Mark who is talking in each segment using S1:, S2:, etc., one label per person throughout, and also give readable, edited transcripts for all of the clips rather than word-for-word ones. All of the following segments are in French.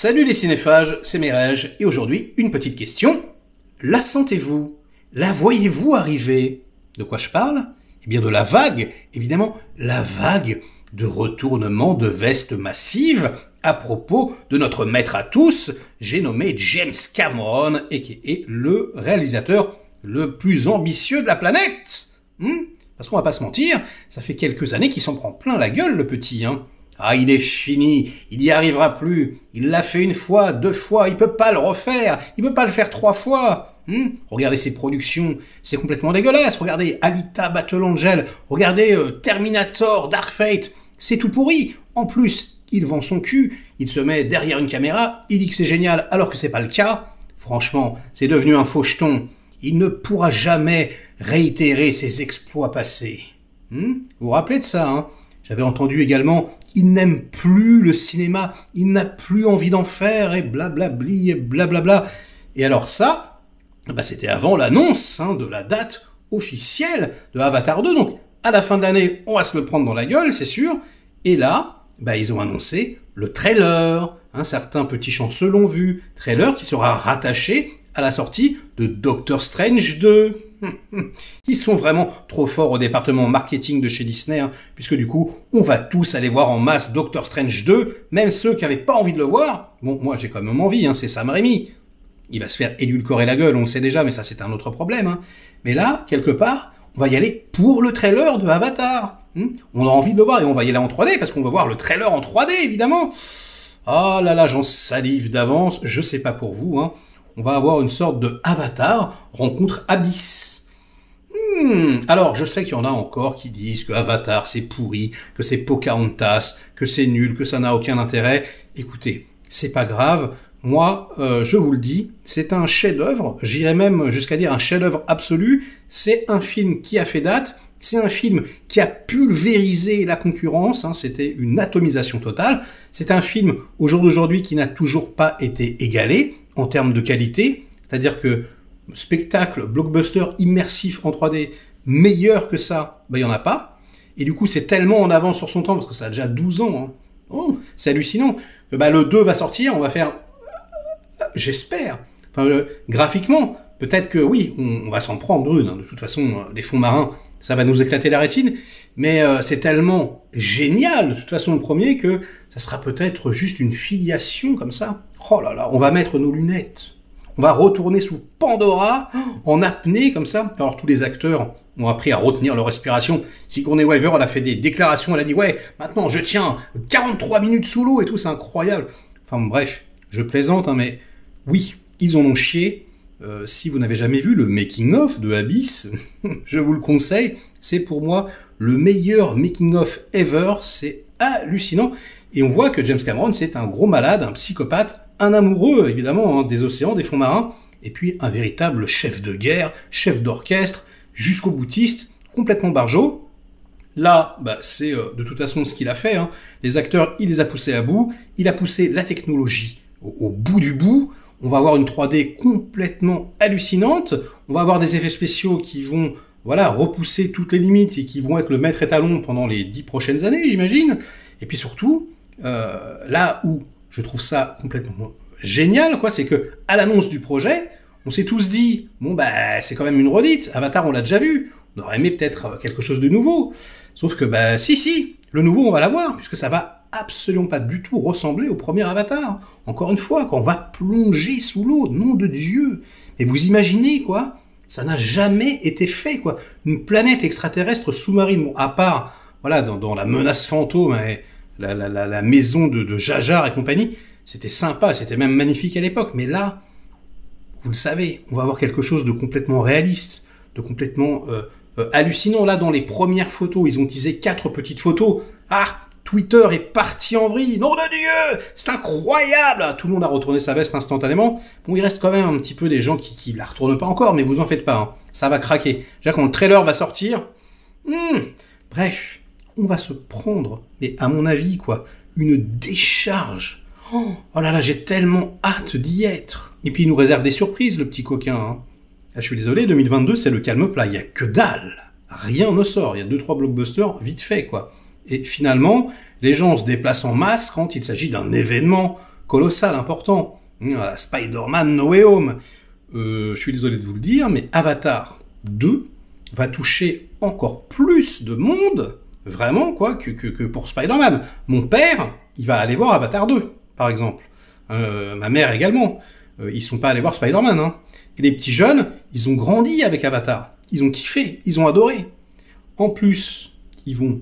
S1: Salut les cinéphages, c'est Mireille, et aujourd'hui, une petite question. La sentez-vous? La voyez-vous arriver? De quoi je parle? Eh bien de la vague, évidemment, la vague de retournement de veste massive à propos de notre maître à tous, j'ai nommé James Cameron, et le réalisateur le plus ambitieux de la planète. Parce qu'on va pas se mentir, ça fait quelques années qu'il s'en prend plein la gueule, le petit, hein. Ah, il est fini, il n'y arrivera plus, il l'a fait une fois, deux fois, il peut pas le refaire, il peut pas le faire trois fois. Regardez ses productions, c'est complètement dégueulasse. Regardez Alita Battle Angel, regardez Terminator, Dark Fate, c'est tout pourri. En plus, il vend son cul, il se met derrière une caméra, il dit que c'est génial alors que c'est pas le cas. Franchement, c'est devenu un faucheton. Il ne pourra jamais réitérer ses exploits passés. Vous vous rappelez de ça, hein? J'avais entendu également, il n'aime plus le cinéma, il n'a plus envie d'en faire, et blablabli, et blablabla. Et alors ça, c'était avant l'annonce de la date officielle de Avatar 2, donc à la fin de l'année, on va se le prendre dans la gueule, c'est sûr. Et là, ils ont annoncé le trailer, un certain petit chanceux l'ont vu, trailer qui sera rattaché à la sortie de Doctor Strange 2. Ils sont vraiment trop forts au département marketing de chez Disney, puisque du coup, on va tous aller voir en masse Doctor Strange 2, même ceux qui n'avaient pas envie de le voir. Bon, moi j'ai quand même envie, c'est Sam Raimi. Il va se faire édulcorer la gueule, on le sait déjà, mais ça c'est un autre problème. Mais là, quelque part, on va y aller pour le trailer de Avatar. On a envie de le voir et on va y aller en 3D, parce qu'on veut voir le trailer en 3D, évidemment. Ah là là, j'en salive d'avance, je sais pas pour vous, On va avoir une sorte de Avatar rencontre Abyss. Alors, je sais qu'il y en a encore qui disent que Avatar c'est pourri, que c'est Pocahontas, que c'est nul, que ça n'a aucun intérêt. Écoutez, c'est pas grave. Moi, je vous le dis, c'est un chef-d'œuvre. J'irais même jusqu'à dire un chef-d'œuvre absolu. C'est un film qui a fait date. C'est un film qui a pulvérisé la concurrence. C'était une atomisation totale. C'est un film, au jour d'aujourd'hui, qui n'a toujours pas été égalé en termes de qualité. C'est-à-dire que spectacle, blockbuster immersif en 3D, meilleur que ça, il y en a pas. Et du coup, c'est tellement en avance sur son temps, parce que ça a déjà 12 ans. C'est hallucinant. Que le 2 va sortir, on va faire... J'espère. Graphiquement, peut-être que oui, on va s'en prendre une. De toute façon, les fonds marins, ça va nous éclater la rétine. Mais c'est tellement génial, de toute façon, le premier, que ça sera peut-être juste une filiation comme ça. Oh là là, on va mettre nos lunettes. On va retourner sous Pandora, en apnée, comme ça. Alors, tous les acteurs ont appris à retenir leur respiration. Sigourney Weaver, elle a fait des déclarations, elle a dit « Ouais, maintenant, je tiens 43 minutes sous l'eau et tout, c'est incroyable. » Enfin, bref, je plaisante, mais oui, ils en ont chié. Si vous n'avez jamais vu le making-of de Abyss, je vous le conseille. C'est pour moi le meilleur making-of ever. C'est hallucinant. Et on voit que James Cameron, c'est un gros malade, un psychopathe, un amoureux, évidemment, des océans, des fonds marins, et puis un véritable chef de guerre, chef d'orchestre, jusqu'au boutiste, complètement barjot. Là, c'est de toute façon ce qu'il a fait. Les acteurs, il les a poussés à bout, il a poussé la technologie au bout du bout. On va avoir une 3D complètement hallucinante, on va avoir des effets spéciaux qui vont repousser toutes les limites et qui vont être le maître étalon pendant les 10 prochaines années, j'imagine. Et puis surtout, là où je trouve ça complètement génial, c'est que à l'annonce du projet, on s'est tous dit, c'est quand même une redite, Avatar on l'a déjà vu, on aurait aimé peut-être quelque chose de nouveau. Sauf que si, le nouveau on va l'avoir, puisque ça va absolument pas du tout ressembler au premier Avatar. Encore une fois, quand on va plonger sous l'eau, nom de Dieu. Mais vous imaginez, ça n'a jamais été fait, Une planète extraterrestre sous-marine, à part, dans la menace fantôme, la maison de Jar et compagnie, c'était sympa, c'était même magnifique à l'époque. Mais là, vous le savez, on va avoir quelque chose de complètement réaliste, de complètement hallucinant. Là, dans les premières photos, ils ont teasé 4 petites photos. Twitter est parti en vrille. Nom de Dieu, c'est incroyable. Tout le monde a retourné sa veste instantanément. Bon, il reste quand même un petit peu des gens qui la retournent pas encore, mais vous en faites pas. Ça va craquer. Déjà, quand le trailer va sortir, bref, on va se prendre, mais à mon avis, une décharge. Oh là là, j'ai tellement hâte d'y être. Et puis, il nous réserve des surprises, le petit coquin. Je suis désolé, 2022, c'est le calme plat. Il y a que dalle. Rien ne sort. Il y a 2-3 blockbusters vite fait, Et finalement, les gens se déplacent en masse quand il s'agit d'un événement colossal, important. Voilà, Spider-Man No Way Home. Je suis désolé de vous le dire, mais Avatar 2 va toucher encore plus de monde, vraiment, quoi, que pour Spider-Man. Mon père, il va aller voir Avatar 2, par exemple. Ma mère également. Ils sont pas allés voir Spider-Man, hein. Et les petits jeunes, ils ont grandi avec Avatar. Ils ont kiffé, ils ont adoré. En plus, ils vont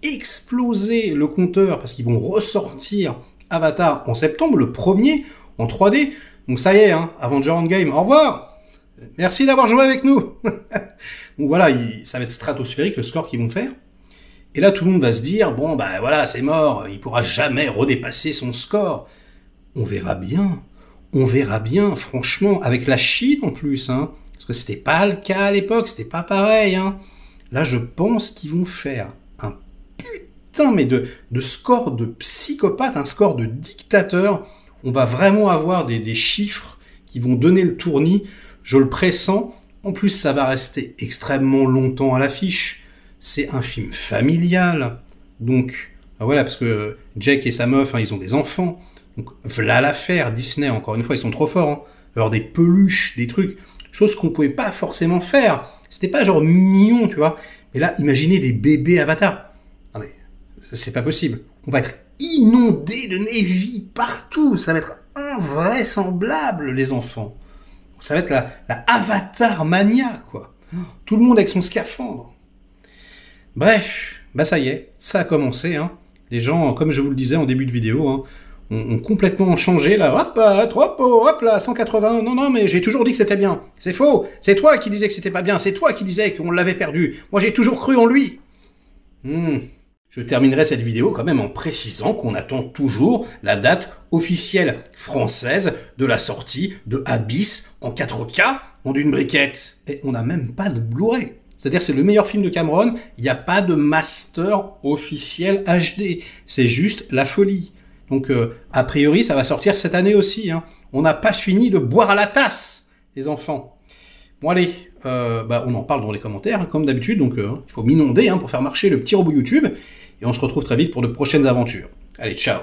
S1: exploser le compteur parce qu'ils vont ressortir Avatar en septembre, le premier, en 3D. Donc ça y est, hein, Avenger Endgame, au revoir. Merci d'avoir joué avec nous. Donc voilà, ça va être stratosphérique le score qu'ils vont faire. Et là, tout le monde va se dire, bon, bah voilà, c'est mort, il pourra jamais redépasser son score. On verra bien, franchement, avec la Chine en plus, hein, parce que c'était pas le cas à l'époque, c'était pas pareil, hein. Là, je pense qu'ils vont faire un putain, mais de score de psychopathe, un score de dictateur. On va vraiment avoir des chiffres qui vont donner le tournis, je le pressens. En plus, ça va rester extrêmement longtemps à l'affiche. C'est un film familial, donc voilà, parce que Jack et sa meuf, hein, ils ont des enfants. Donc voilà l'affaire, Disney, encore une fois, ils sont trop forts. Hein. Alors des peluches, des trucs, choses qu'on pouvait pas forcément faire. C'était pas genre mignon, tu vois. Mais là, imaginez des bébés Avatar. Non mais, c'est pas possible. On va être inondé de Navy partout. Ça va être invraisemblable, les enfants. Ça va être la Avatar mania, quoi. Tout le monde avec son scaphandre. Bref, bah ça y est, ça a commencé, hein. Les gens, comme je vous le disais en début de vidéo, hein, ont complètement changé, là, hop là, 180, non, mais j'ai toujours dit que c'était bien. C'est faux, c'est toi qui disais que c'était pas bien, c'est toi qui disais qu'on l'avait perdu. Moi, j'ai toujours cru en lui. Je terminerai cette vidéo quand même en précisant qu'on attend toujours la date officielle française de la sortie de Abyss en 4K en d'une briquette. Et on n'a même pas de Blu-ray. C'est-à-dire c'est le meilleur film de Cameron, il n'y a pas de master officiel HD. C'est juste la folie. Donc, a priori, ça va sortir cette année aussi. Hein. On n'a pas fini de boire à la tasse, les enfants. Bon, allez, on en parle dans les commentaires, hein, comme d'habitude. Donc, il faut m'inonder pour faire marcher le petit robot YouTube. Et on se retrouve très vite pour de prochaines aventures. Allez, ciao.